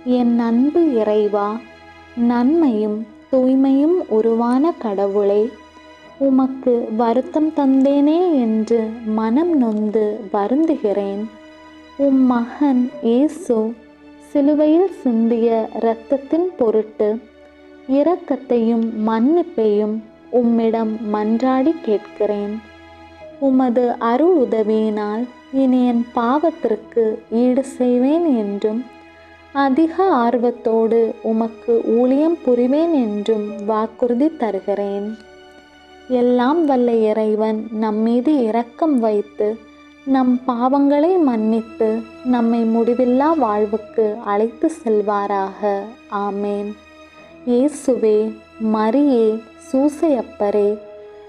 என் அன்பு இறைவா, நன்மையும் தூய்மையும் உருவான கடவுளே, உமக்கு வருத்தம் தந்தேனே என்று மனம் நொந்து வருந்துகிறேன். உம் மகன் இயேசு சிலுவையில் சிந்திய இரத்தத்தின் பொருட்டு இரக்கத்தையும் மன்னிப்பையும் உம்மிடம் மன்றாடி கேட்கிறேன். உமது அருள் உதவியினால் இனி என் பாவத்திற்கு ஈடு செய்வேன் என்றும் அதிக ஆர்வத்தோடு உமக்கு ஊழியம் புரிவேன் என்றும் வாக்குறுதி தருகிறேன். எல்லாம் வல்ல இறைவன் நம்மீது இரக்கம் வைத்து நம் பாவங்களை மன்னித்து நம்மை முடிவில்லா வாழ்வுக்கு அழைத்து செல்வாராக. ஆமேன். இயேசுவே, மரியே, சூசையப்பரே,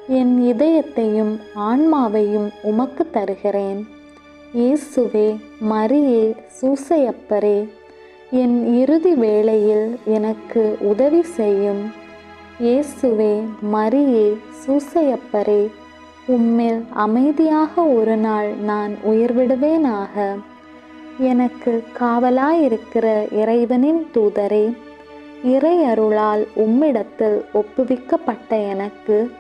என் இதயத்தையும் ஆன்மாவையும் உமக்கு தருகிறேன். இயேசுவே, மரியே, சூசையப்பரே, என் இறுதி வேளையில் எனக்கு உதவி செய்யும். இயேசுவே, மரியே, சூசையப்பரே, உம்மில் அமைதியாக ஒரு நாள் நான் உயிர்விடுவேனாக. எனக்கு காவலாயிருக்கிற இறைவனின் தூதரே, இறை அருளால் உம்மிடத்தில் ஒப்புவிக்கப்பட்ட எனக்கு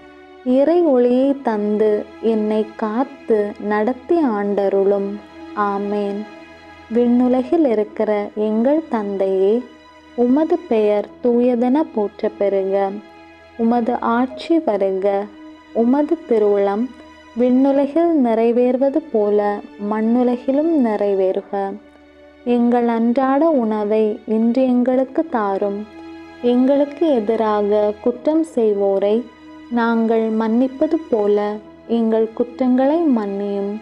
இறை ஒளியை தந்து என்னை காத்து நடத்தி ஆண்டருளும். ஆமேன். விண்ணுலகில் இருக்கிற எங்கள் தந்தையே, உமது பெயர் தூயதென போற்ற பெறுக. உமது ஆட்சி வருக. உமது திருவுளம் விண்ணுலகில் நிறைவேறுவது போல மண்ணுலகிலும் நிறைவேறுக. எங்கள் அன்றாட உணவை இன்று எங்களுக்கு தாரும். எங்களுக்கு எதிராக குற்றம் செய்வோரை நாங்கள் மன்னிப்பது போல எங்கள் குற்றங்களை மன்னியும்.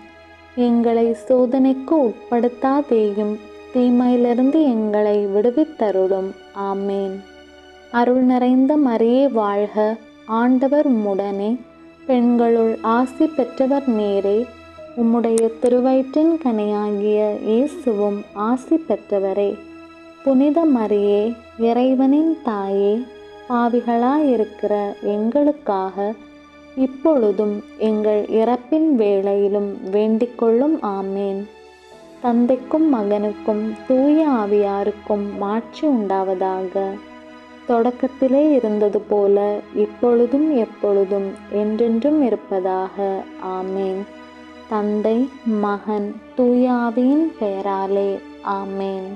எங்களை சோதனைக்கு உட்படுத்தாதேயும், தீமையிலிருந்து எங்களை விடுவித்தருளும். ஆமேன். அருள் நிறைந்த மரியே வாழ்க. ஆண்டவர் உம்முடனே, பெண்களுள் ஆசி பெற்றவர் நீரே. உம்முடைய திருவயிற்றின் கனியாகிய இயேசுவும் ஆசி பெற்றவரே. புனித மரியே, இறைவனின் தாயே, பாவிகளாயிருக்கிற எங்களுக்காக இப்பொழுதும் எங்கள் இறப்பின் வேளையிலும் வேண்டிக்கொள்ளும். ஆமேன். தந்தைக்கும் மகனுக்கும் தூய ஆவியாருக்கும் மாட்சி உண்டாவதாக. தொடக்கத்திலே இருந்தது போல இப்பொழுதும் எப்பொழுதும் என்றென்றும் இருப்பதாக. ஆமேன். தந்தை, மகன், தூய ஆவியின் பெயராலே. ஆமேன்.